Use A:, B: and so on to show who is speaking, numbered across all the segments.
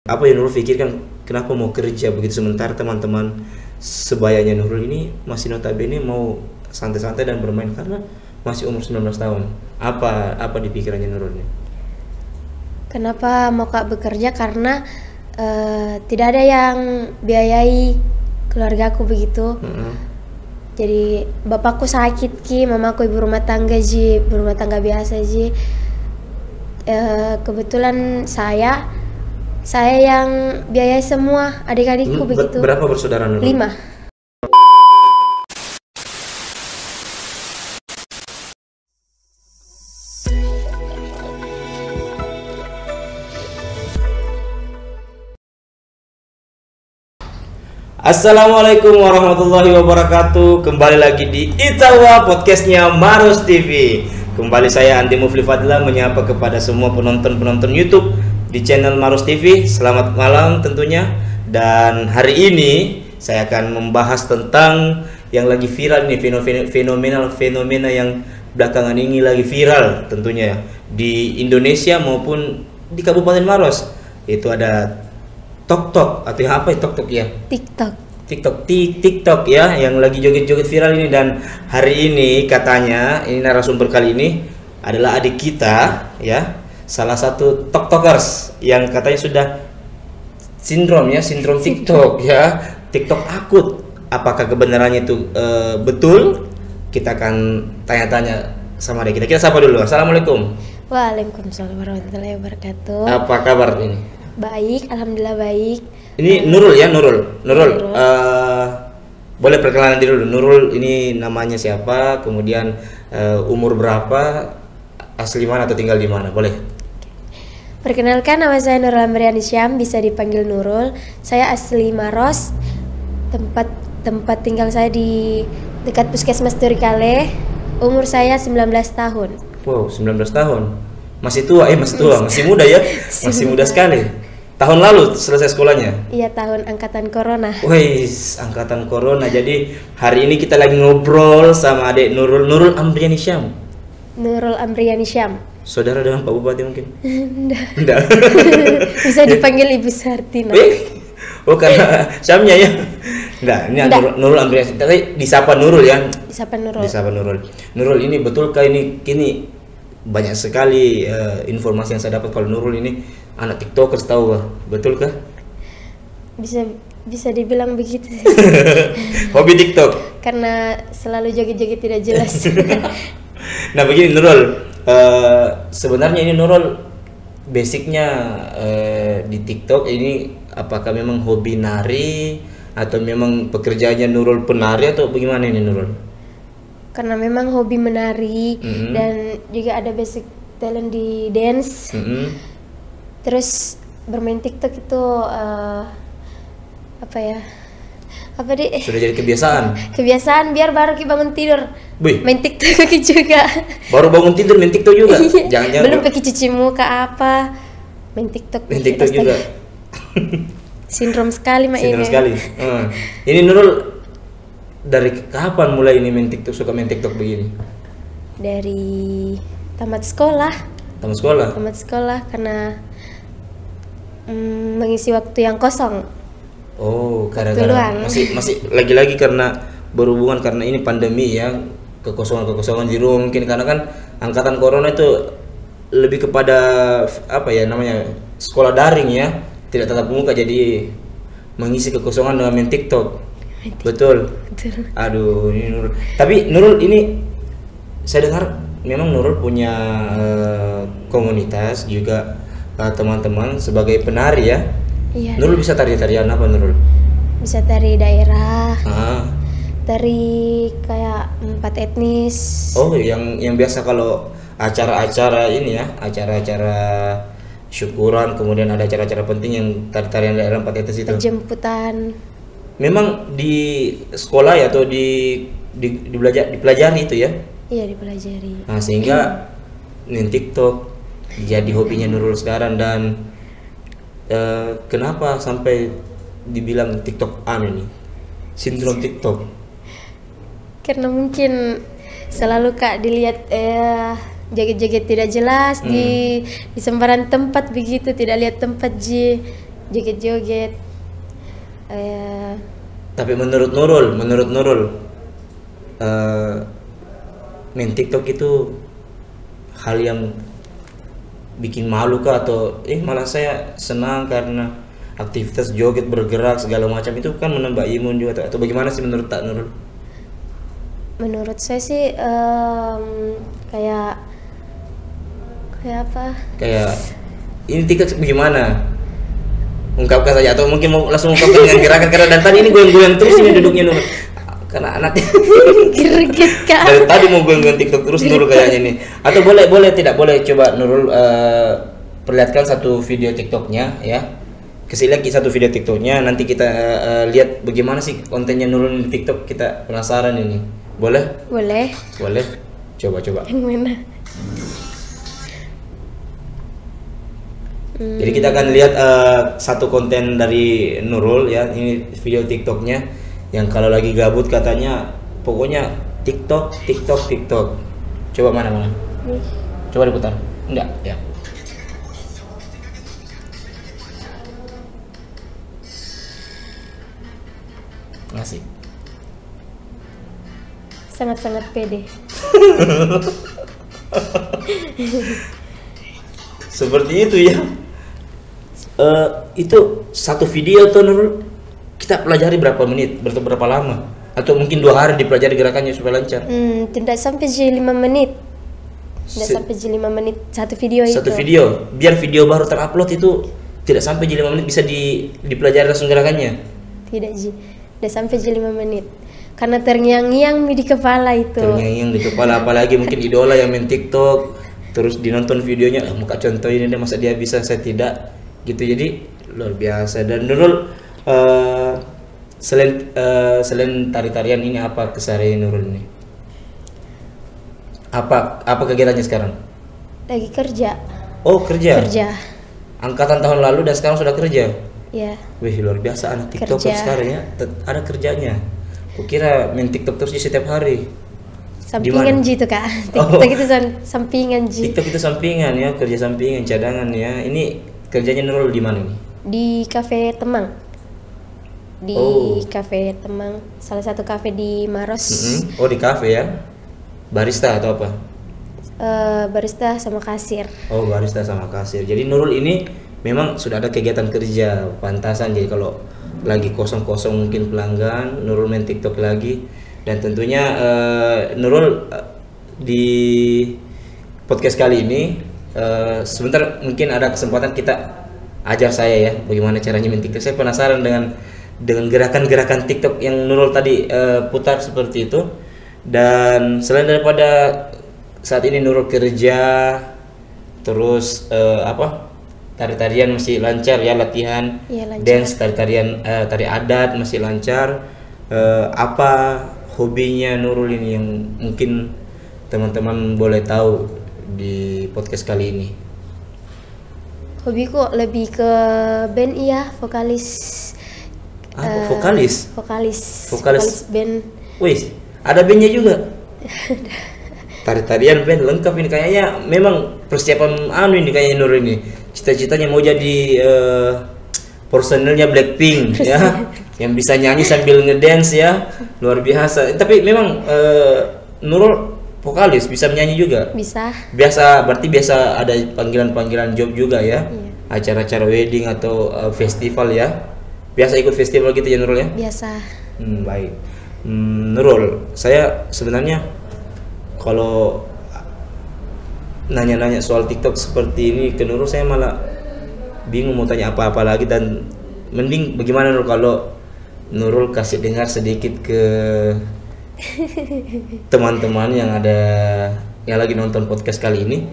A: Apa yang Nurul pikirkan kenapa mau kerja begitu sementara teman-teman sebayanya Nurul ini masih notabene mau santai-santai dan bermain karena masih umur 19 tahun. Apa di pikirannya Nurul ini?
B: Kenapa mau Kak bekerja? Karena tidak ada yang biayai keluargaku begitu. Jadi bapakku sakit mamaku ibu rumah tangga berumah tangga biasa kebetulan saya yang biayai semua adik-adikku begitu.
A: Berapa bersaudara Nurul?
B: 5.
A: Assalamualaikum warahmatullahi wabarakatuh. Kembali lagi di Itawa podcastnya Maros TV. Kembali saya Andi Mufli Fadla menyapa kepada semua penonton YouTube di channel Maros TV. Selamat malam tentunya. Dan hari ini saya akan membahas tentang yang lagi viral nih, fenomena yang belakangan ini lagi viral tentunya di Indonesia maupun di Kabupaten Maros. Itu ada TikTok atau apa ya TikTok ya? TikTok ya, yang lagi joget-joget viral ini. Dan hari ini katanya ini narasumber kali ini adalah adik kita ya, salah satu TikTokers yang katanya sudah sindrom TikTok ya, TikTok akut. Apakah kebenarannya itu betul? Kita akan tanya-tanya sama adik kita. Kita sapa dulu. Assalamualaikum.
B: Waalaikumsalam warahmatullahi wabarakatuh.
A: Apa kabar ini?
B: Baik, alhamdulillah baik.
A: Ini Nurul ya, Nurul. Boleh perkenalan diri dulu. Nurul ini namanya siapa? Kemudian umur berapa? Asli mana atau tinggal di mana? Boleh.
B: Perkenalkan, nama saya Nurul Amriani Syam, bisa dipanggil Nurul. Saya asli Maros. Tempat tinggal saya di dekat Puskesmas Turikale. Umur saya 19 tahun.
A: Wow, 19 tahun. Masih tua, masih muda ya. Masih muda sekali. Tahun lalu selesai sekolahnya?
B: Iya, tahun angkatan corona.
A: Wih, angkatan corona. Jadi hari ini kita lagi ngobrol sama adik Nurul Amriani Syam.
B: Nurul Amriani Syam.
A: Saudara dengan Pak Bupati mungkin? Enggak.
B: Bisa dipanggil Ibu Sartina.
A: Oh, karena Syamnya ya? Enggak, ini Nurul Amriani. Tapi disapa Nurul ya? Disapa Nurul. Nurul, ini betulkah ini kini banyak sekali informasi yang saya dapat kalau Nurul ini anak TikTokers, tahu kah? Betul kah?
B: Bisa dibilang begitu.
A: Hobi TikTok.
B: Karena selalu joget-joget tidak jelas.
A: Nah begini Nurul, sebenarnya ini Nurul basicnya di TikTok ini apakah memang hobi nari atau memang pekerjaannya Nurul penari atau bagaimana ini Nurul?
B: Karena memang hobi menari dan juga ada basic talent di dance. Terus bermain TikTok itu
A: sudah jadi kebiasaan
B: biar baru kita bangun tidur main TikTok juga.
A: Baru bangun tidur main TikTok juga? Jangan-jangan
B: belum pakai cuci muka main TikTok
A: juga.
B: Sindrom sekali ini.
A: Ini Nurul dari kapan mulai ini suka main TikTok begini?
B: Dari tamat sekolah karena mengisi waktu yang kosong.
A: Oh, karena masih lagi-lagi karena berhubungan karena ini pandemi ya, kekosongan di rumah mungkin, karena kan angkatan corona itu lebih kepada sekolah daring ya, tidak tatap muka, jadi mengisi kekosongan dengan main TikTok. Betul. Aduh, ini Nurul. Tapi Nurul ini saya dengar memang Nurul punya komunitas juga, teman-teman sebagai penari ya.
B: Iya.
A: Nurul bisa tarian apa Nurul?
B: Bisa tari daerah. Tari kayak 4 etnis.
A: Oh, yang biasa kalau acara-acara ini ya, acara-acara syukuran, kemudian ada acara-acara penting yang tarian daerah 4 etnis itu.
B: Penjemputan.
A: Memang di sekolah ya atau dipelajari itu ya?
B: Iya, dipelajari.
A: Nah, sehingga main TikTok jadi hobinya Nurul sekarang. Dan kenapa sampai dibilang TikTok ini sindrom TikTok?
B: Karena mungkin selalu Kak dilihat joget-joget tidak jelas di sembarang tempat begitu, tidak lihat tempat joget-joget.
A: Tapi menurut Nurul, main TikTok itu hal yang bikin malu kah atau malah saya senang karena aktivitas joget, bergerak segala macam itu kan menambah imun juga, atau bagaimana sih menurut Tak Nurul?
B: Menurut saya sih kayak apa?
A: Kayak ini TikTok bagaimana? Ungkapkan saja, atau mungkin mau langsung ungkapkan dengan gerakan, karena dan tadi ini goyang-goyang terus ini duduknya Nurul. Karena anaknya
B: Greget kak.
A: dari tadi mau goyang-goyang TikTok terus Nurul kayaknya nih. Atau boleh tidak boleh coba Nurul perlihatkan satu video TikToknya ya. Kasih lagi satu video TikToknya, nanti kita lihat bagaimana sih kontennya Nurul di TikTok, kita penasaran ini. Boleh?
B: Boleh.
A: Coba.
B: Yang mana?
A: Jadi kita akan lihat satu konten dari Nurul ya. Ini video TikToknya yang kalau lagi gabut katanya pokoknya TikTok. Coba mana? Coba diputar. Enggak, ya. Ngasih.
B: Sangat-sangat pede.
A: Seperti itu ya. Itu satu video tuh Nurul kita pelajari berapa menit, berapa lama, atau mungkin 2 hari dipelajari gerakannya supaya lancar?
B: Tidak sampai 5 menit. Sampai 5 menit satu video itu.
A: Satu video, biar video baru terupload itu tidak sampai 5 menit bisa dipelajari langsung gerakannya.
B: Tidak udah sampai 5 menit. Karena terngiang-ngiang di kepala itu.
A: Terngiang-ngiang di kepala, apalagi mungkin idola yang main TikTok, terus dinonton videonya, muka contoh ini masa dia bisa saya tidak, gitu. Jadi luar biasa. Dan Nurul selain tari-tarian ini apa keseharian Nurul ini? Apa kegiatannya sekarang?
B: Lagi kerja.
A: Oh, kerja. Angkatan tahun lalu dan sekarang sudah kerja.
B: Ya.
A: Wih, luar biasa anak TikToker sekarang ya. Ada kerjanya. Kukira main TikTok terus setiap hari.
B: Sampingan gitu kak. TikTok itu sampingan
A: TikTok itu sampingan ya, kerja sampingan, cadangan ya. Ini kerjanya Nurul di mana nih?
B: Di Cafe Temang. Cafe Temang, salah satu kafe di Maros.
A: Oh, di kafe ya. Barista atau apa?
B: Barista sama kasir.
A: Oh, barista sama kasir. Jadi Nurul ini memang sudah ada kegiatan kerja, pantasan. Jadi kalau lagi kosong-kosong mungkin pelanggan, Nurul main TikTok lagi. Dan tentunya Nurul di podcast kali ini sebentar mungkin ada kesempatan kita ajar saya ya bagaimana caranya main TikTok. Saya penasaran dengan gerakan-gerakan TikTok yang Nurul tadi putar seperti itu. Dan selain daripada saat ini Nurul kerja, terus tari-tarian masih lancar ya, latihan
B: lancar.
A: Dance, tari-tarian, tari adat masih lancar. Apa hobinya Nurul ini yang mungkin teman-teman boleh tahu di podcast kali ini?
B: Hobiku lebih ke band vokalis. Vokalis band.
A: Wih, ada bandnya juga. Tari-tarian band lengkap ini kayaknya. Memang persiapan ini kayaknya Nurul ini. Cita-citanya mau jadi personelnya Blackpink ya, yang bisa nyanyi sambil ngedance ya, luar biasa. Tapi memang Nurul vokalis, bisa menyanyi juga.
B: Bisa.
A: Berarti biasa ada panggilan-panggilan job juga ya, acara-acara wedding atau festival ya. Biasa ikut festival gitu ya Nurul ya?
B: Biasa.
A: Baik. Nurul, saya sebenarnya kalau nanya-nanya soal TikTok seperti ini ke Nurul, saya malah bingung mau tanya apa-apa lagi. Dan mending bagaimana Nurul kalau Nurul kasih dengar sedikit ke teman-teman yang lagi nonton podcast kali ini,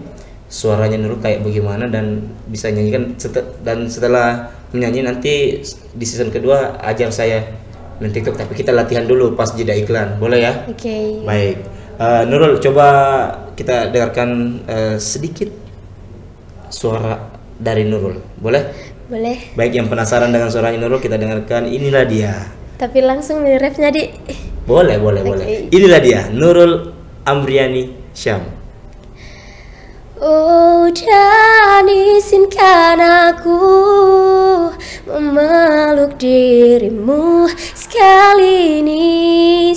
A: suaranya Nurul kayak bagaimana dan bisa nyanyikan. Dan setelah menyanyi nanti di season kedua ajar saya main TikTok, tapi kita latihan dulu pas jeda iklan, boleh ya?
B: Oke.
A: Baik. Nurul, coba kita dengarkan sedikit suara dari Nurul, boleh?
B: Boleh.
A: Baik, yang penasaran dengan suaranya Nurul, kita dengarkan. Inilah dia.
B: Tapi langsung di rapnya di.
A: Boleh. Inilah dia, Nurul Amriani Syam.
B: Oh dan izinkan aku memeluk dirimu sekali ini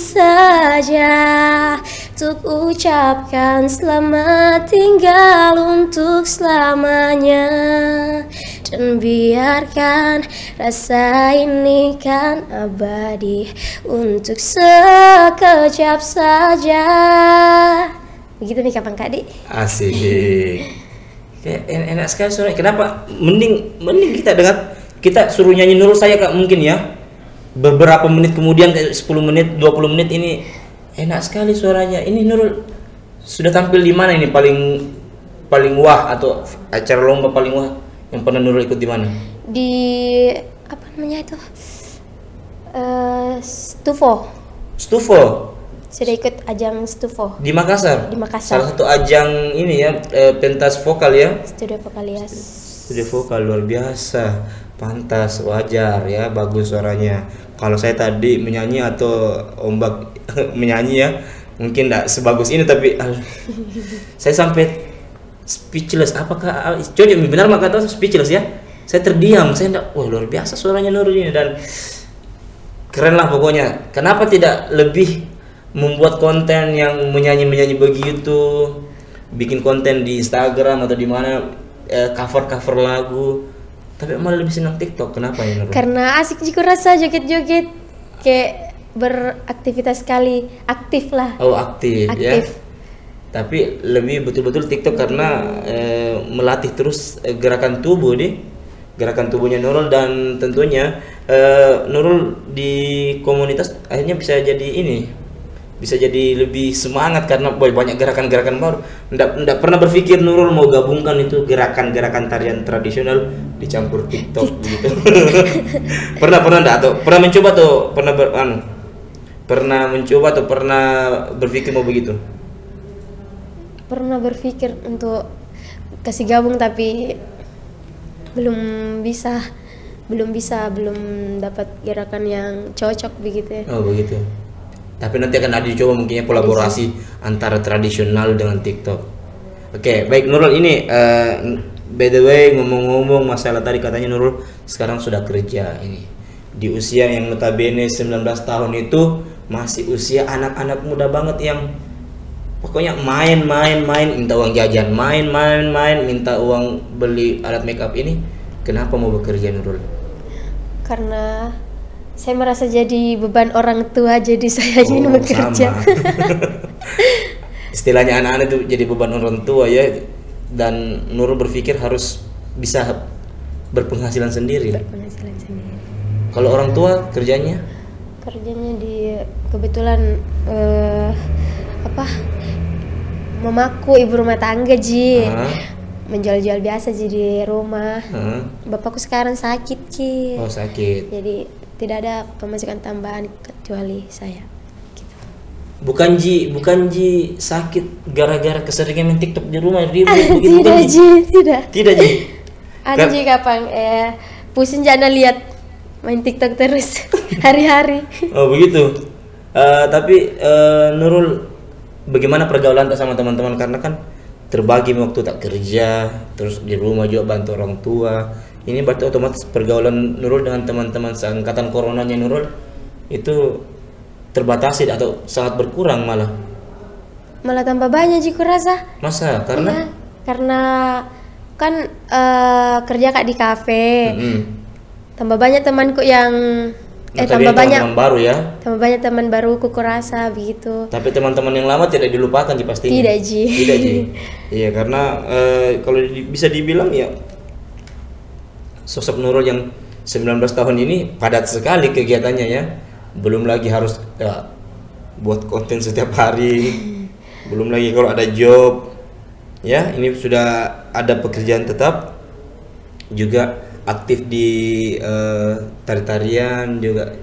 B: saja, untuk ucapkan selamat tinggal untuk selamanya, dan biarkan rasa ini kan abadi untuk sekejap saja. Begitu nih Kapan Kak Dik.
A: Asik. Kayak enak sekali suaranya. Kenapa? Mending kita dengar, kita suruh nyanyi Nurul saya Kak, mungkin ya. Beberapa menit kemudian, kayak 10 menit, 20 menit, ini enak sekali suaranya. Ini Nurul sudah tampil di mana ini paling wah, atau acara lomba paling wah yang pernah Nurul ikut di mana?
B: Di apa namanya itu? Stufo. Sudah ikut ajang Stufo
A: Di Makassar.
B: di Makassar.
A: Salah satu ajang ini ya, pentas vokal ya.
B: Studio Vokalias.
A: Studio vokal luar biasa. Pantas, wajar ya, bagus suaranya. Kalau saya tadi menyanyi atau Ombak menyanyi ya, mungkin tidak sebagus ini, tapi saya sampai speechless. Apakah coba benar maka tahu speechless ya? Saya terdiam, saya tidak, wah luar biasa suaranya Nurul ini, dan keren lah pokoknya. Kenapa tidak lebih membuat konten yang menyanyi begitu, bikin konten di Instagram atau di mana, cover lagu, tapi malah lebih senang TikTok? Kenapa ya Nurul?
B: Karena asik juga rasa joget-joget, kayak beraktivitas sekali, aktif lah.
A: Oh aktif ya.
B: Aktif.
A: Tapi lebih betul-betul TikTok karena melatih terus gerakan tubuh gerakan tubuhnya Nurul, dan tentunya Nurul di komunitas akhirnya bisa jadi lebih semangat karena banyak gerakan-gerakan baru. Nggak pernah berpikir Nurul mau gabungkan itu gerakan-gerakan tarian tradisional dicampur TikTok gitu. pernah enggak, atau pernah mencoba atau pernah berpikir mau begitu?
B: Pernah berpikir untuk kasih gabung, tapi belum dapat gerakan yang cocok begitu ya.
A: Oh begitu. Tapi nanti akan ada dicoba mungkinnya kolaborasi antara tradisional dengan TikTok. Oke, baik Nurul, ini by the way, ngomong-ngomong masalah tadi, katanya Nurul sekarang sudah kerja ini di usia yang notabene 19 tahun itu masih usia anak-anak muda banget, yang pokoknya main minta uang jajan, main minta uang beli alat makeup ini. Kenapa mau bekerja Nurul?
B: Karena saya merasa jadi beban orang tua, jadi saya ingin bekerja.
A: Istilahnya anak-anak itu jadi beban orang tua ya, dan Nurul berpikir harus bisa berpenghasilan sendiri. Kalau orang tua kerjanya
B: di kebetulan mamaku ibu rumah tangga Ji. Menjual-jual biasa Ji di rumah. Bapakku sekarang sakit Ki.
A: Oh sakit.
B: Jadi tidak ada pemasukan tambahan kecuali saya. Gitu.
A: Bukan Ji sakit gara-gara keseringan main TikTok di rumah
B: Tidak Ji.
A: Tidak Ji.
B: Ada Ji kapan pusing jangan lihat main TikTok terus hari-hari.
A: Oh begitu. Tapi Nurul, bagaimana pergaulan sama teman-teman, karena kan terbagi waktu tak kerja, terus di rumah juga bantu orang tua. Ini berarti otomatis pergaulan Nurul dengan teman-teman seangkatan coronanya Nurul itu terbatasi atau sangat berkurang malah
B: tambah banyak Ji kurasa.
A: Masa? Karena?
B: Iya, karena kan kerja Kak di kafe. Tambah banyak temanku yang tambah banyak
A: teman baru ya.
B: Tambah banyak teman baru ku kurasa begitu.
A: Tapi teman-teman yang lama tidak dilupakan Ji pastinya.
B: Tidak Ji.
A: Iya, karena kalau bisa dibilang ya, sosok Nurul yang 19 tahun ini padat sekali kegiatannya ya. Belum lagi harus buat konten setiap hari. Belum lagi kalau ada job. Ya, ini sudah ada pekerjaan tetap, juga aktif di tari-tarian, juga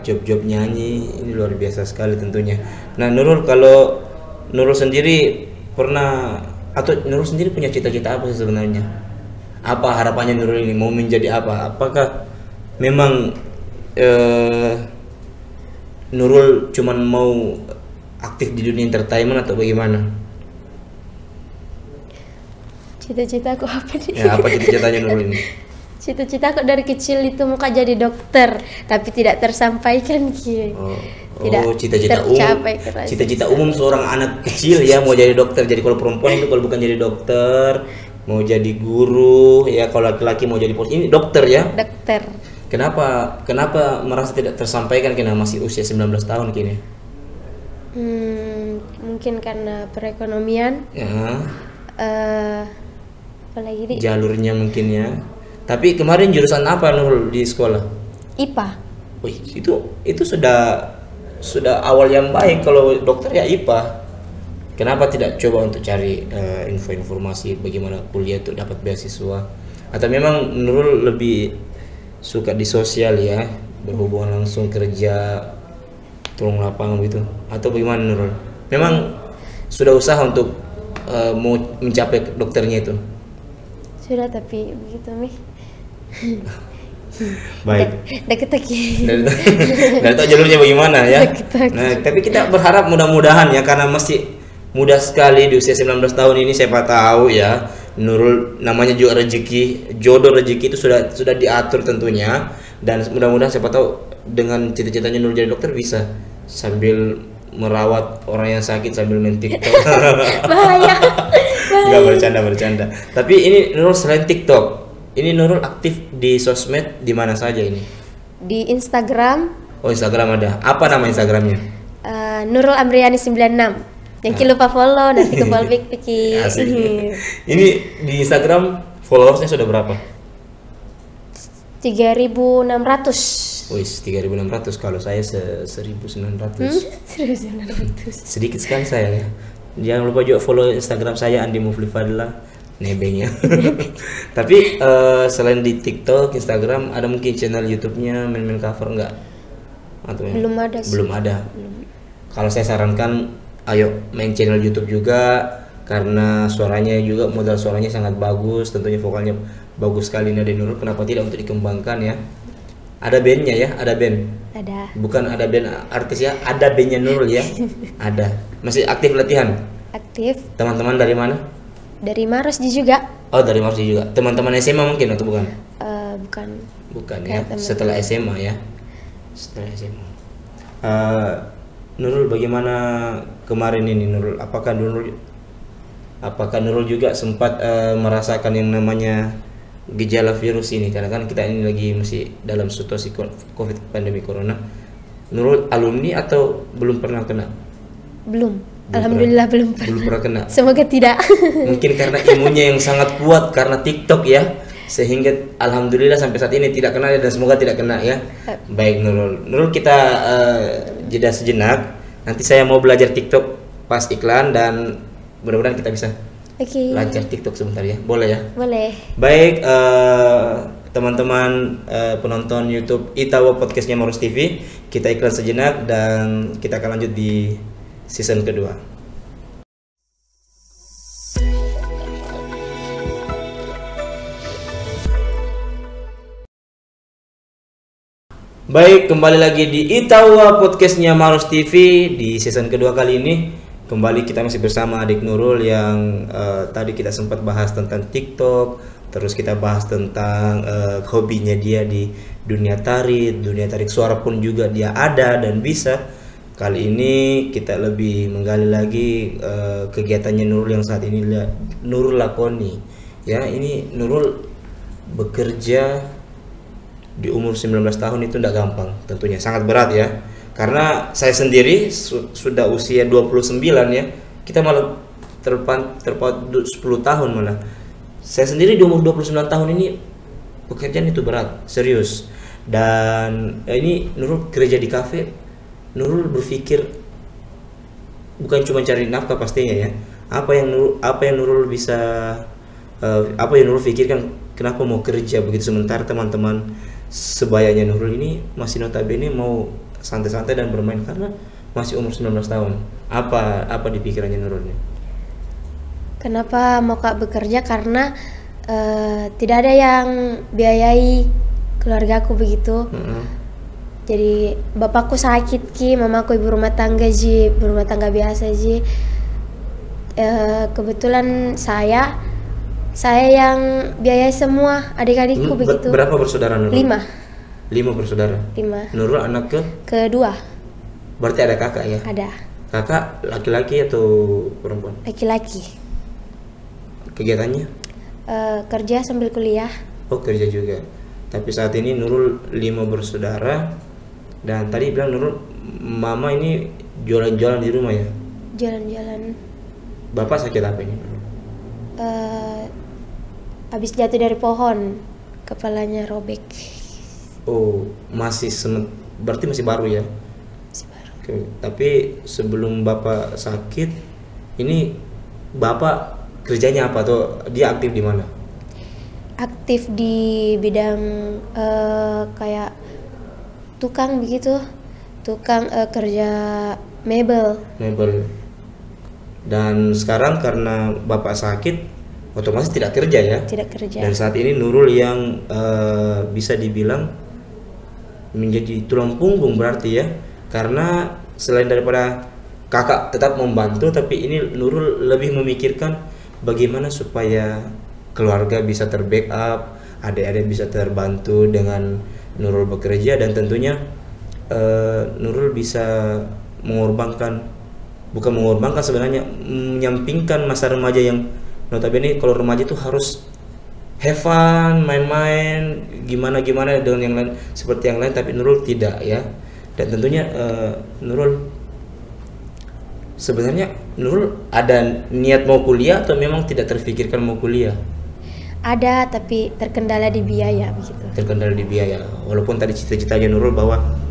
A: job-job nyanyi. Ini luar biasa sekali tentunya. Nah Nurul, kalau Nurul sendiri pernah, atau Nurul sendiri punya cita-cita apa sih sebenarnya? Apa harapannya Nurul ini mau menjadi apa? Apakah memang Nurul cuman mau aktif di dunia entertainment atau bagaimana?
B: Cita-citaku apa nih?
A: Ya, apa cita-citanya Nurul ini?
B: Cita-citaku dari kecil itu mau jadi dokter, tapi tidak tersampaikan Ki.
A: Cita-cita umum. Cita-cita umum seorang anak kecil ya, mau jadi dokter. Jadi kalau perempuan itu kalau bukan jadi dokter, mau jadi guru, ya kalau laki-laki mau jadi polisi. Ini dokter ya?
B: Dokter.
A: Kenapa merasa tidak tersampaikan karena masih usia 19 tahun kini?
B: Mungkin karena perekonomian.
A: Ya.
B: Apalagi di
A: Jalurnya mungkin ya. Tapi kemarin jurusan apa Nurul di sekolah?
B: IPA.
A: Wih, itu sudah awal yang baik. Kalau dokter ya IPA. Kenapa tidak coba untuk cari informasi bagaimana kuliah untuk dapat beasiswa? Atau memang Nurul lebih suka di sosial ya, berhubungan langsung kerja, tolong lapangan gitu? Atau bagaimana Nurul? Memang sudah usaha untuk mau mencapai dokternya itu?
B: Sudah, tapi begitu nih.
A: Baik.
B: Deket lagi.
A: Dari tahu jalurnya bagaimana ya. Nah, tapi kita berharap mudah-mudahan ya, karena masih muda sekali di usia 19 tahun ini, siapa tahu ya Nurul, namanya juga rezeki, jodoh rezeki itu sudah diatur tentunya, dan mudah-mudahan siapa tahu dengan cita-citanya Nurul jadi dokter bisa sambil merawat orang yang sakit sambil main TikTok.
B: Bahaya.
A: Enggak, bercanda. Tapi ini Nurul selain TikTok, ini Nurul aktif di sosmed di mana saja ini?
B: Di Instagram.
A: Oh, Instagram ada. Apa nama Instagramnya?
B: Nurul Amriani 96. Jangan lupa follow, nanti ke follow back Piki.
A: Ini di Instagram followersnya sudah berapa?
B: 3.600.
A: Wih, 3.600. Kalau saya 1.900.
B: 1.900.
A: Sedikit sekali saya ya. Jangan lupa juga follow Instagram saya Andi Mufli Fadla, nebengnya. Tapi selain di TikTok, Instagram, ada mungkin channel YouTube-nya main cover enggak? Atau
B: Belum ada sih.
A: Belum ada. Kalau saya sarankan, ayo main channel YouTube juga, karena suaranya juga, modal suaranya sangat bagus, tentunya vokalnya bagus sekali Nada Nurul. Kenapa tidak untuk dikembangkan ya? Ada bandnya ya, ada band.
B: Ada.
A: Bukan ada band artis ya, ada bandnya Nurul ya. Ada. Masih aktif latihan?
B: Aktif.
A: Teman-teman dari mana?
B: Dari Marosdi juga.
A: Oh, dari Marosdi juga. Teman-teman SMA mungkin atau bukan?
B: Bukan.
A: Bukan ya.
B: Teman-teman.
A: Setelah SMA ya. Setelah SMA. Nurul, bagaimana kemarin ini Nurul? Apakah Nurul juga sempat merasakan yang namanya gejala virus ini? Karena kan kita ini lagi masih dalam situasi COVID, pandemi corona. Nurul alumni atau belum pernah kena?
B: Belum. Alhamdulillah belum pernah.
A: Belum pernah kena.
B: Semoga tidak.
A: Mungkin karena imunnya yang sangat kuat karena TikTok ya, sehingga alhamdulillah sampai saat ini tidak kena, dan semoga tidak kena ya. Baik Nurul, kita jeda sejenak. Nanti saya mau belajar TikTok pas iklan, dan mudah-mudahan kita bisa lancar TikTok sebentar ya. Boleh ya?
B: Boleh.
A: Baik, teman-teman penonton YouTube Itawa Podcastnya Maros TV, kita iklan sejenak dan kita akan lanjut di season kedua. Baik, kembali lagi di Itawa Podcastnya Maros TV di season kedua kali ini. Kembali kita masih bersama adik Nurul yang tadi kita sempat bahas tentang TikTok, terus kita bahas tentang hobinya dia di dunia tarik suara pun juga dia ada dan bisa. Kali ini kita lebih menggali lagi kegiatannya Nurul yang saat ini Nurul lakoni. Ya, ini Nurul bekerja di umur 19 tahun itu tidak gampang, tentunya sangat berat ya. Karena saya sendiri sudah usia 29 ya. Kita malah terpaut 10 tahun malah. Saya sendiri di umur 29 tahun ini pekerjaan itu berat, serius. Dan ini Nurul kerja di kafe. Nurul berpikir bukan cuma cari nafkah pastinya ya. Apa yang Nurul bisa apa yang Nurul pikirkan kenapa mau kerja begitu, sementara teman-teman sebayanya Nurul ini masih notabene mau santai-santai dan bermain karena masih umur 19 tahun. Apa di pikirannya Nurul ini?
B: Kenapa mau bekerja? Karena tidak ada yang biayai keluargaku begitu. Jadi bapakku sakit Ki, mamaku ibu rumah tangga berumah tangga biasa Kebetulan saya Saya yang biayai semua, adik-adikku begitu.
A: Berapa bersaudara Nurul?
B: 5.
A: 5 bersaudara.
B: 5.
A: Nurul anak
B: Kedua.
A: berarti ada kakak ya?
B: Ada.
A: Kakak laki-laki atau perempuan?
B: Laki-laki.
A: Kegiatannya?
B: Kerja sambil kuliah.
A: Oh, kerja juga. Tapi saat ini Nurul 5 bersaudara. Dan tadi bilang Nurul, mama ini jualan-jualan di rumah ya?
B: Jalan-jalan.
A: Bapak sakit apa ini?
B: Habis jatuh dari pohon, kepalanya robek.
A: Oh, berarti masih baru ya?
B: Masih baru.
A: Oke. Tapi sebelum Bapak sakit, ini Bapak kerjanya apa tuh? Dia aktif di mana?
B: Aktif di bidang kayak tukang begitu. Tukang kerja mebel.
A: Dan sekarang karena Bapak sakit, otomatis tidak kerja ya?
B: Tidak kerja.
A: Dan saat ini Nurul yang bisa dibilang menjadi tulang punggung berarti ya, karena selain daripada kakak tetap membantu, tapi ini Nurul lebih memikirkan bagaimana supaya keluarga bisa terbackup, adik-adik bisa terbantu dengan Nurul bekerja, dan tentunya Nurul bisa bukan mengorbankan sebenarnya, menyampingkan masa remaja yang notabene kalau remaja itu harus have fun, main-main, gimana dengan yang lain, seperti yang lain, tapi Nurul tidak ya. Dan tentunya Nurul sebenarnya ada niat mau kuliah atau memang tidak terfikirkan mau kuliah?
B: Ada, tapi terkendala di biaya begitu.
A: Terkendala di biaya. Walaupun tadi cita-citanya Nurul bahwa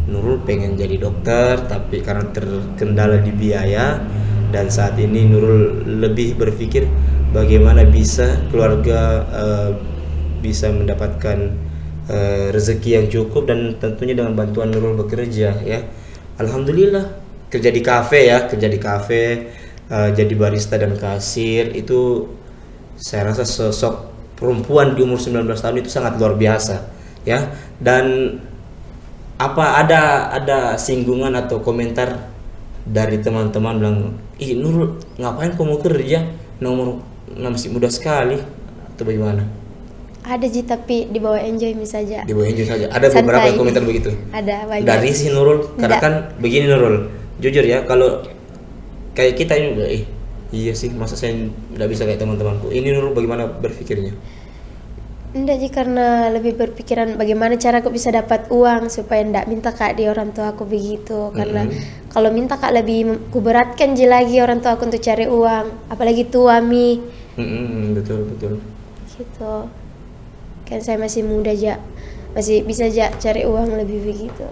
A: Nurul pengen jadi dokter, tapi karena terkendala di biaya, dan saat ini Nurul lebih berpikir bagaimana bisa keluarga bisa mendapatkan rezeki yang cukup, dan tentunya dengan bantuan Nurul bekerja ya. Alhamdulillah kerja di kafe, jadi barista dan kasir, itu saya rasa sosok perempuan di umur 19 tahun itu sangat luar biasa ya. Dan apa ada singgungan atau komentar dari teman-teman bilang, ih Nurul ngapain kamu kerja, masih muda sekali, atau bagaimana?
B: Ada Ji, tapi dibawa enjoy saja.
A: Ada beberapa yang komentar begitu.
B: Ada banyak.
A: Dari si Nurul, karena kan begini Nurul, jujur ya, kalau kayak kita ini udah iya sih, masa saya tidak bisa kayak teman-temanku. Ini Nurul bagaimana berpikirnya?
B: Enggak Ji, karena lebih berpikiran bagaimana cara aku bisa dapat uang supaya ndak minta kak di orang tua aku begitu. Karena kalau minta kak lebih kuberatkan Ji lagi orang tua aku untuk cari uang, apalagi tua mi.
A: Betul.
B: Gitu. Kan saya masih muda aja, masih bisa aja cari uang lebih begitu.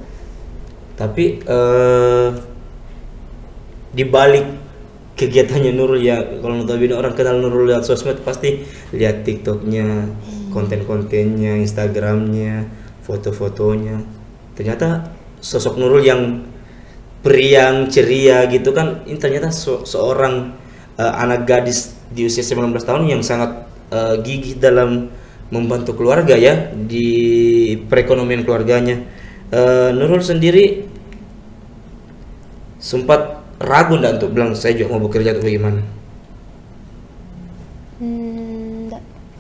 A: Tapi di balik kegiatannya Nurul ya, kalau notabene orang kenal Nurul lihat sosmed pasti lihat TikToknya, konten-kontennya, Instagramnya, foto-fotonya. Ternyata sosok Nurul yang periang, ceria gitu kan, ini ternyata seorang anak gadis di usia 19 tahun yang sangat gigih dalam membantu keluarga ya, di perekonomian keluarganya. Nurul sendiri sempat ragu enggak untuk bilang saya juga mau bekerja atau bagaimana?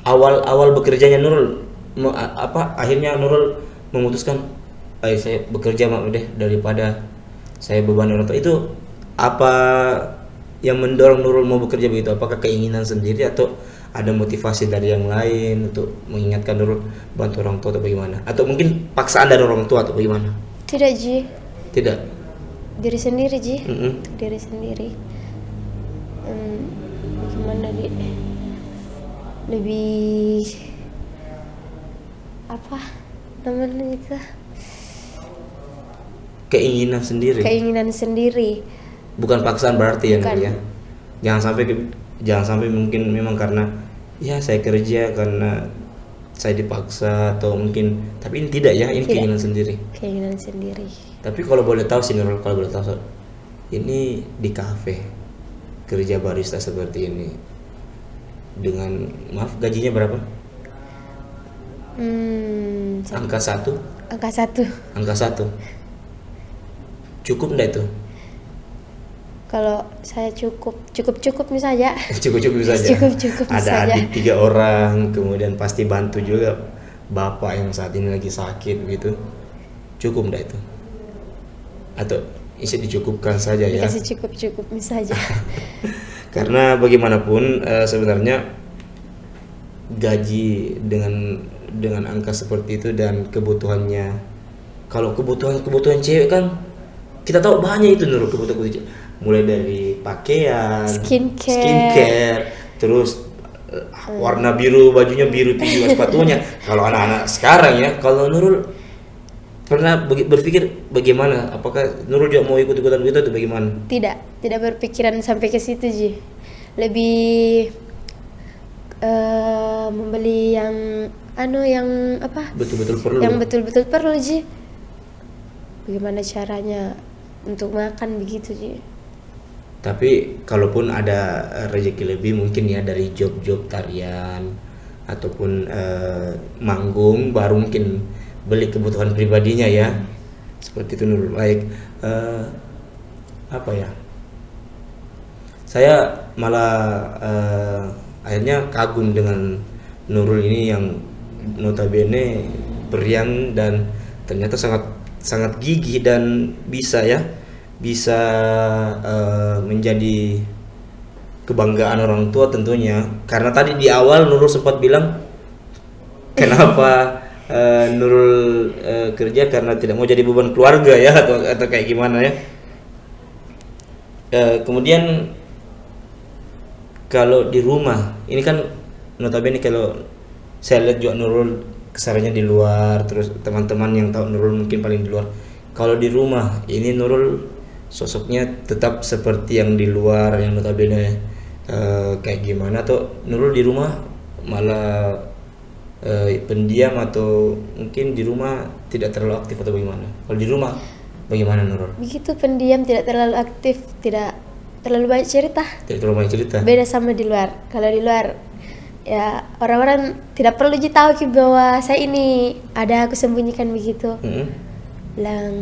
A: Awal bekerjanya Nurul akhirnya Nurul memutuskan saya bekerja mak deh daripada saya beban orang tua. Itu apa yang mendorong Nurul mau bekerja begitu? Apakah keinginan sendiri atau ada motivasi dari yang lain untuk mengingatkan Nurul bantu orang tua atau bagaimana? Atau mungkin paksaan dari orang tua atau bagaimana?
B: Tidak Ji.
A: Tidak.
B: Diri sendiri Ji. Diri sendiri. Gimana lebih apa namanya itu?
A: Keinginan sendiri. Bukan paksaan berarti ya, ya. Jangan sampai mungkin memang karena ya saya kerja karena saya dipaksa atau mungkin, tapi ini tidak ya, ini keinginan sendiri. Tapi kalau boleh tahu sih Nurul, ini di kafe kerja barista seperti ini dengan gajinya berapa? Angka satu. Cukup enggak itu?
B: Kalau saya cukup saja.
A: Cukup saja.
B: Cukup
A: Ada
B: saja.
A: adik 3 orang, kemudian pasti bantu juga bapak yang saat ini lagi sakit begitu. Cukup enggak itu? Atau bisa dicukupkan saja ya?
B: Dikasih cukup saja.
A: Karena bagaimanapun sebenarnya gaji dengan angka seperti itu dan kebutuhannya, kalau kebutuhan cewek kan kita tahu banyak itu Nurul, kebutuhan cewek, mulai dari pakaian, skincare, terus warna biru bajunya, biru juga sepatunya. Kalau anak-anak sekarang ya, kalau Nurul pernah berpikir bagaimana? Apakah Nurul juga mau ikut-ikutan begitu atau bagaimana?
B: Tidak berpikiran sampai ke situ Ji. Lebih membeli yang apa?
A: Betul-betul perlu.
B: Yang betul-betul perlu Ji. Bagaimana caranya untuk makan begitu Ji?
A: Tapi kalaupun ada rezeki lebih mungkin ya dari job-job tarian ataupun manggung, baru mungkin beli kebutuhan pribadinya ya. Seperti itu Nurul. Baik, apa ya? Saya malah akhirnya kagum dengan Nurul ini yang notabene beriang dan ternyata sangat gigih dan bisa menjadi kebanggaan orang tua tentunya. Karena tadi di awal Nurul sempat bilang kenapa Nurul kerja karena tidak mau jadi beban keluarga ya, atau kayak gimana ya. Kemudian kalau di rumah ini kan notabene kalau saya lihat juga Nurul kesaranya di luar, terus teman-teman yang tahu Nurul mungkin paling di luar. Kalau di rumah ini Nurul sosoknya tetap seperti yang di luar, yang notabene kayak gimana, atau Nurul di rumah malah pendiam, atau mungkin di rumah tidak terlalu aktif atau bagaimana? Kalau di rumah bagaimana Nurul?
B: Begitu, pendiam, tidak terlalu aktif, tidak terlalu banyak cerita.
A: Tidak terlalu banyak cerita.
B: Beda sama di luar. Kalau di luar ya orang-orang tidak perlu tahu bahwa saya ini ada, aku sembunyikan begitu. Bilang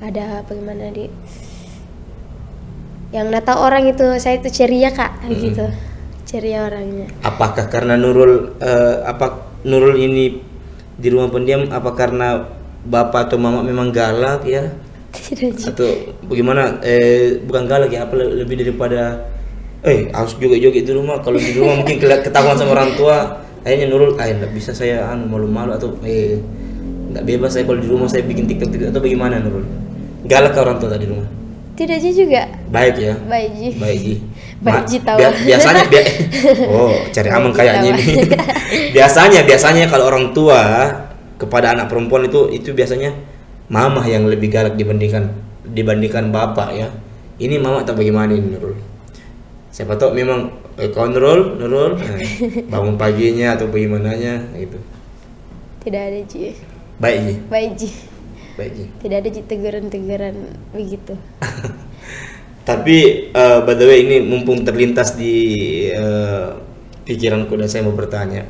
B: ada bagaimana yang nata orang itu saya itu ceria Kak, gitu. Ceria orangnya. Apakah
A: karena Nurul Nurul ini di rumah pendiam, apa karena bapak atau mama memang galak ya?
B: Tidak.
A: Atau bagaimana? Bukan galak ya, apa lebih daripada harus joget-joget di rumah. Kalau di rumah mungkin ketahuan sama orang tua, akhirnya Nurul nggak bisa, saya malu-malu, atau nggak bebas saya kalau di rumah, saya bikin TikTok atau bagaimana Nurul? Galak ke orang tua tadi rumah?
B: Tidak juga.
A: Baik ya.
B: Baik Ji. Tahu.
A: Biasanya cari aman kayaknya ini. biasanya kalau orang tua kepada anak perempuan itu biasanya mama yang lebih galak dibandingkan bapak ya. Ini mama tak bagaimana ini Nurul? Siapa tahu memang kau Nurul bangun paginya atau bagaimananya gitu.
B: Tidak ada Ji.
A: Baik Ji.
B: Tidak ada teguran begitu.
A: Tapi by the way, ini mumpung terlintas di pikiranku dan saya mau bertanya,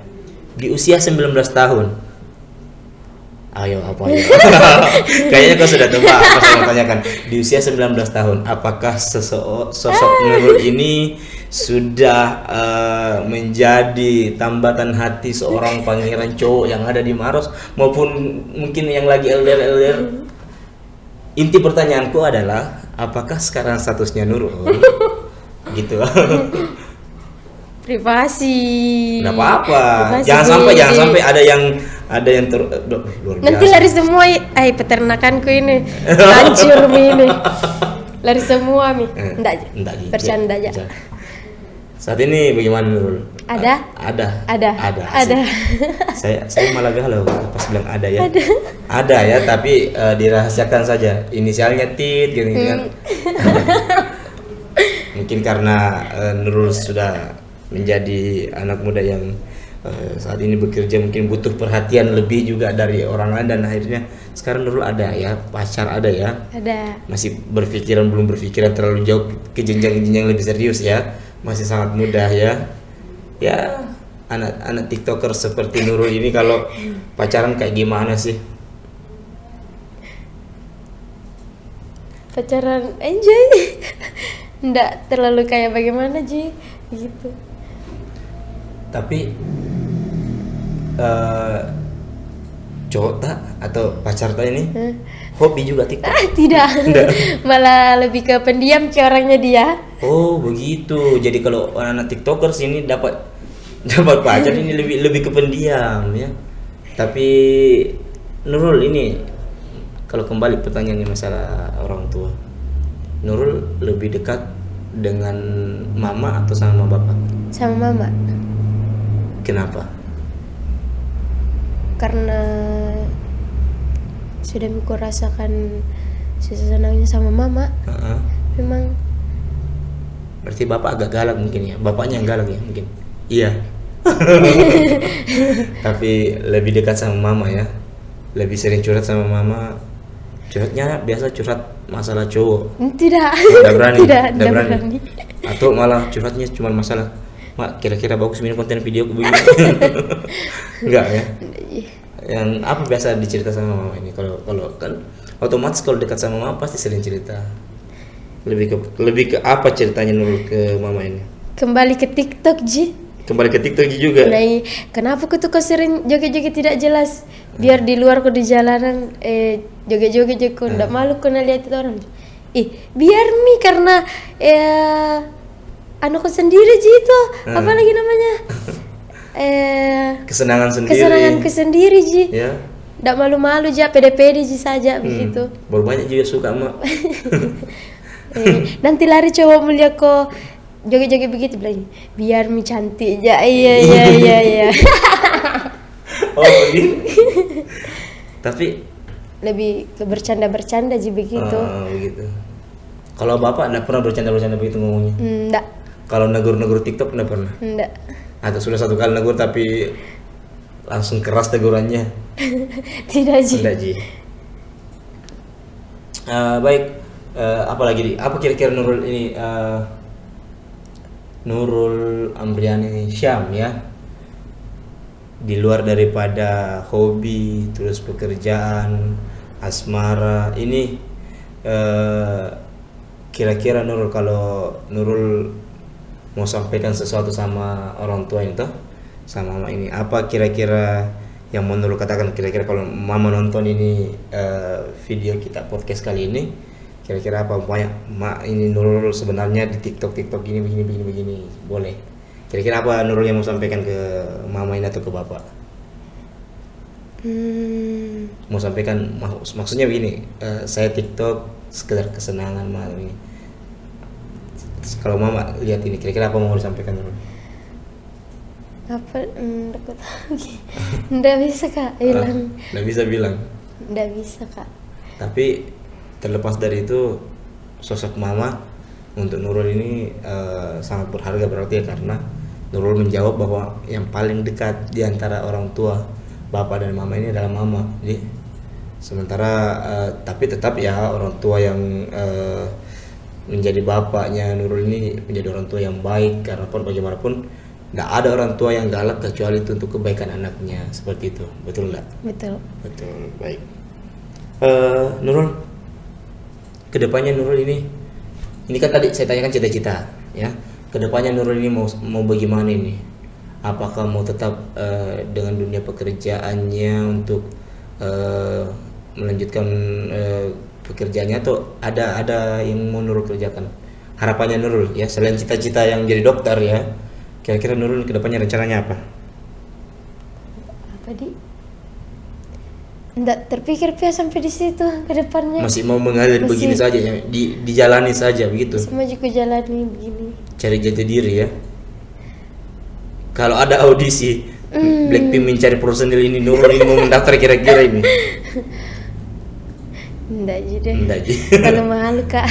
A: di usia 19 tahun, ayo apa ya? Kayaknya kau sudah tebak apa saya mau tanyakan. Di usia 19 tahun, apakah sosok Nurul ini sudah menjadi tambatan hati seorang pangeran cowok yang ada di Maros, maupun mungkin yang lagi LDR? Inti pertanyaanku adalah, apakah sekarang statusnya Nurul gitu?
B: Privasi.
A: Nggak apa-apa. Jangan sampai ada yang luar biasa.
B: Nanti lari semua, peternakanku ini hancur ini. Lari semua Enggak. Bercanda aja.
A: Saat ini bagaimana Nurul?
B: Ada.
A: Saya malah galau pas bilang ada ya. Ada ya, tapi dirahasiakan saja. Inisialnya Tit gitu kan. Mungkin karena Nurul sudah menjadi anak muda yang saat ini bekerja, mungkin butuh perhatian lebih juga dari orang lain, dan akhirnya sekarang Nurul ada ya, pacar ada ya.
B: Ada.
A: Masih belum berpikiran terlalu jauh ke jenjang-jenjang lebih serius ya. Masih sangat mudah ya. Ya, anak TikToker seperti Nurul ini kalau pacaran kayak gimana sih?
B: Pacaran enjoy. Nggak terlalu kayak bagaimana Ji gitu.
A: Tapi cowok tak atau pacar tak ini hobi juga TikTok?
B: Tidak. Malah lebih ke pendiam sih orangnya dia.
A: Oh begitu. Jadi kalau anak TikTokers ini dapat pacar ini lebih ke pendiam ya. Tapi Nurul ini kalau kembali pertanyaannya masalah orang tua, Nurul lebih dekat dengan mama atau sama bapak?
B: Sama mama.
A: Kenapa?
B: Karena sudah aku rasakan senangnya sama mama. Memang.
A: Berarti bapak agak galak mungkin ya? Bapaknya yang galak ya mungkin? Iya. Tapi lebih dekat sama mama ya? Lebih sering curhat sama mama. Curhatnya biasa curhat masalah cowok?
B: Tidak.
A: Tidak berani?
B: Tidak berani.
A: Atau malah curhatnya cuma masalah, Mak kira-kira bagus ini konten video begini? Enggak ya? Yang apa biasa dicerita sama mama ini? Kalau kan otomatis kalau dekat sama mama pasti sering cerita. Lebih ke apa ceritanya Nurul ke mama ini?
B: Kembali ke TikTok Ji.
A: Kembali ke TikTok juga.
B: Nah, kenapa aku tuh kok sering joget-joget tidak jelas? Biar di luar kok di jalanan joget-joget kok ndak malu kok lihat itu orang. Biar karena anakku sendiri Ji itu. Apa lagi namanya? Kesenanganku sendiri Ji.
A: Ya.
B: Ndak malu-malu Ji, pede-pede Ji saja begitu.
A: Baru banyak juga suka Mak.
B: Nanti lari cowok mulia kok joget-joget begitu bilang, biar cantik aja. Iya.
A: Oh begitu. Tapi
B: lebih ke bercanda Ji begitu.
A: Begitu. Kalau bapak enggak pernah bercanda begitu ngomongnya?
B: Enggak.
A: Kalau negur TikTok enggak pernah?
B: Enggak.
A: Atau sudah satu kali negur tapi langsung keras tegurannya?
B: Tidak Ji.
A: Tidak Ji. Baik. Apalagi apa kira-kira Nurul ini Nurul Amriani Syam ya, di luar daripada hobi terus pekerjaan asmara ini, kira-kira Nurul kalau Nurul mau sampaikan sesuatu sama orang tua itu sama mama ini, apa kira-kira yang mau Nurul katakan? Kira-kira kalau mama nonton ini video kita podcast kali ini, kira-kira apa banyak Mak ini Nurul sebenarnya di TikTok ini begini boleh, kira-kira apa Nurul yang mau sampaikan ke mama ini atau ke bapak? Mau sampaikan maksudnya begini, saya TikTok sekedar kesenangan Mak ini. Kalau mama lihat ini kira-kira apa mau disampaikan Nurul?
B: Apa nggak bisa Kak bilang.
A: Nggak bisa bilang.
B: Nggak bisa Kak.
A: Tapi terlepas dari itu, sosok mama untuk Nurul ini sangat berharga berarti ya, karena Nurul menjawab bahwa yang paling dekat di antara orang tua, bapak dan mama ini adalah mama. Jadi sementara tapi tetap ya orang tua yang menjadi bapaknya Nurul ini menjadi orang tua yang baik, karena pun bagaimanapun nggak ada orang tua yang galak kecuali itu untuk kebaikan anaknya, seperti itu, betul nggak?
B: Betul.
A: Baik. Nurul, kedepannya Nurul ini kan tadi saya tanyakan cita-cita ya, kedepannya Nurul ini mau bagaimana ini? Apakah mau tetap dengan dunia pekerjaannya untuk melanjutkan pekerjaannya, atau ada yang mau Nurul kerjakan? Harapannya Nurul ya, selain cita-cita yang jadi dokter ya, kira-kira Nurul kedepannya rencananya apa?
B: Apa Nggak terpikir sampai di situ ke depannya.
A: Masih mau mengalir begini saja ya, dijalani saja begitu.
B: Semua juga jalani begini.
A: Cari jati diri ya. Kalau ada audisi Blackpink mencari personil ini, Nurul ini mau mendaftar kira-kira ini?
B: Enggak deh. Malu-malu Kak.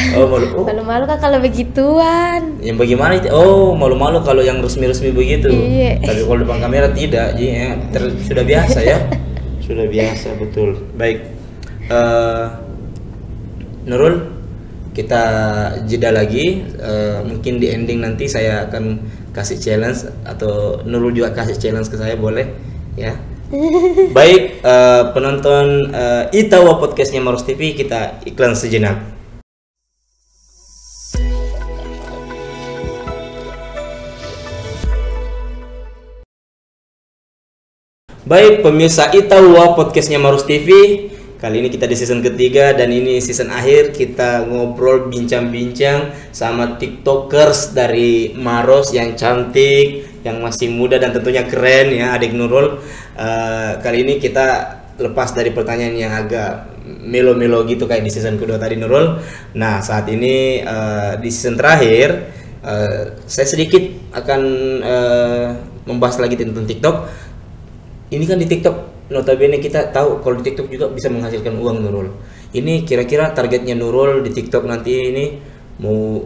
B: Malu-malu Kak kalau begituan.
A: Yang bagaimana itu? Oh, malu-malu kalau yang resmi-resmi begitu.
B: Iya.
A: Tapi kalau depan kamera tidak, ya, sudah biasa ya. Sudah biasa, betul. Baik, Nurul, kita jeda lagi. Mungkin di ending nanti saya akan kasih challenge, atau Nurul juga kasih challenge ke saya, boleh ya? Baik, penonton Itawa podcastnya Maros TV, kita iklan sejenak. Baik pemirsa Itawa podcastnya Marus TV. Kali ini kita di season ketiga dan ini season akhir. Kita ngobrol bincang-bincang sama tiktokers dari Maros yang cantik, yang masih muda dan tentunya keren ya, adik Nurul. Kali ini kita lepas dari pertanyaan yang agak melo-melo gitu kayak di season kedua tadi Nurul. Nah saat ini di season terakhir saya sedikit akan membahas lagi tentang TikTok. Ini kan di TikTok notabene kita tahu kalau di TikTok juga bisa menghasilkan uang Nurul. Ini kira-kira targetnya Nurul di TikTok nanti ini mau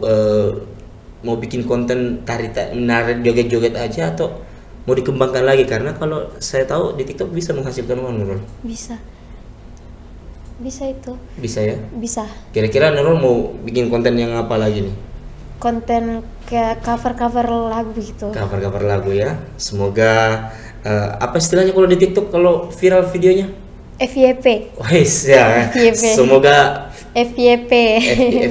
A: bikin konten menarik joget-joget aja atau mau dikembangkan lagi, karena kalau saya tahu di TikTok bisa menghasilkan uang Nurul.
B: Bisa itu.
A: Bisa ya?
B: Bisa.
A: Kira-kira Nurul mau bikin konten yang apa lagi nih?
B: Konten kayak cover lagu gitu.
A: Cover lagu ya. Semoga apa istilahnya kalau di TikTok kalau viral videonya?
B: FYP.
A: Wais ya.
B: FYP.
A: Semoga
B: FYP.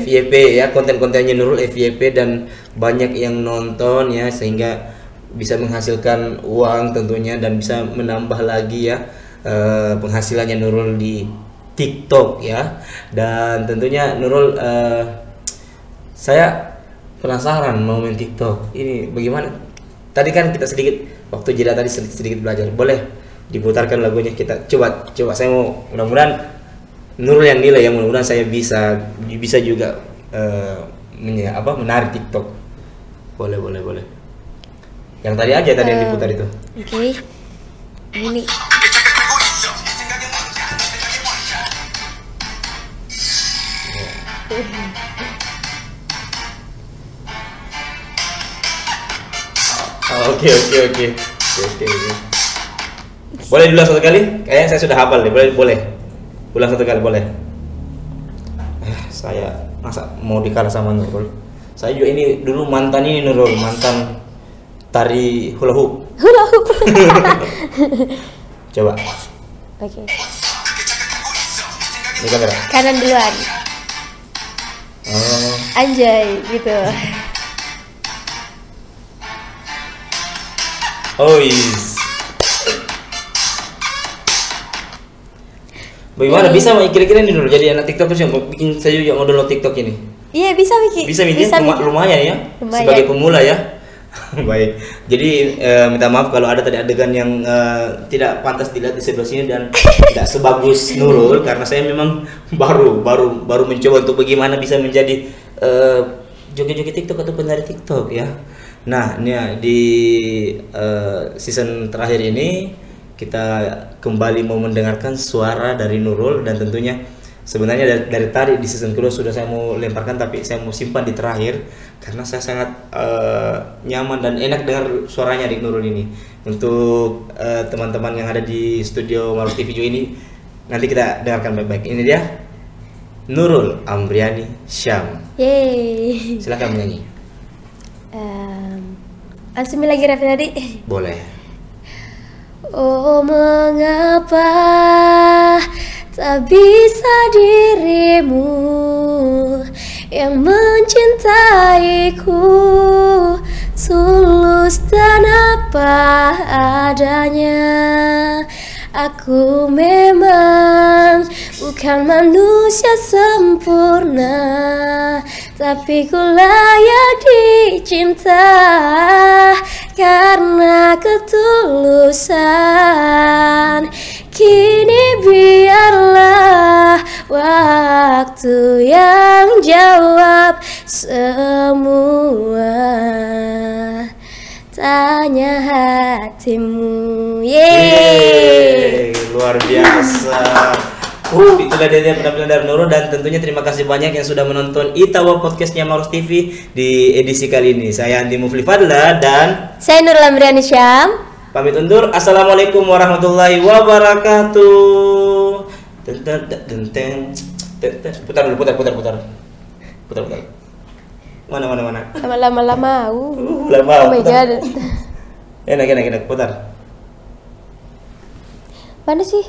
A: FYP ya, konten-kontennya Nurul FYP dan banyak yang nonton ya, sehingga bisa menghasilkan uang tentunya dan bisa menambah lagi ya penghasilannya Nurul di TikTok ya. Dan tentunya Nurul saya penasaran mau main TikTok ini bagaimana. Tadi kan kita sedikit waktu jeda tadi sedikit belajar. Boleh diputarkan lagunya, kita coba saya mau, mudah-mudahan Nurul yang nilai ya, mudah-mudahan saya bisa juga menarik TikTok. Boleh. Yang tadi aja yang diputar itu.
B: Oke. Ini.
A: Oke. Boleh diulang satu kali? Kayaknya saya sudah hafal deh. Boleh. Ulang satu kali boleh. Saya masa mau dikalah sama Nurul. Saya juga ini dulu mantan ini Nurul, mantan tari hula hoop. Coba.
B: Oke.
A: Ini kamera.
B: Kanan duluan.
A: Oh.
B: Anjay gitu.
A: Oh yes. Bagaimana bisa kira-kira ini dulu jadi anak TikTok terus yang bikin saya juga mau download TikTok ini?
B: Iya bisa Miki.
A: Bisa lumayan ya.
B: Lumayan.
A: Sebagai pemula ya. Baik. Jadi minta maaf kalau ada tadi adegan yang tidak pantas dilihat di sebelah sini dan tidak sebagus Nurul, karena saya memang baru mencoba untuk bagaimana bisa menjadi joget-joget TikTok atau penari TikTok ya. Nah, ini di season terakhir ini kita kembali mau mendengarkan suara dari Nurul, dan tentunya sebenarnya dari tadi di season kedua sudah saya mau lemparkan, tapi saya mau simpan di terakhir karena saya sangat nyaman dan enak dengar suaranya di Nurul ini. Untuk teman-teman yang ada di studio Marus TV ini, nanti kita dengarkan baik-baik. Ini dia Nurul Amriani Syam.
B: Yeay.
A: Silakan menyanyi.
B: Ansemi lagi rap tadi.
A: Boleh.
B: Oh mengapa tak bisa dirimu yang mencintaiku tulus dan apa adanya. Aku memang bukan manusia sempurna, tapi ku layak dicinta karena ketulusan. Kini biarlah waktu yang jawab semua tanya hatimu.
A: Yeay, luar biasa. Itulah dia penampilan dari Nurul, dan tentunya terima kasih banyak yang sudah menonton Itawa podcastnya Marus TV di edisi kali ini. Saya Andi Mufli Fadla dan
B: saya Nurul Amriani Syam.
A: Pamit undur. Assalamualaikum warahmatullahi wabarakatuh. Putar dulu, putar. Mana.
B: Lama.
A: Lama.
B: Oh my god.
A: Enak, putar.
B: Mana sih?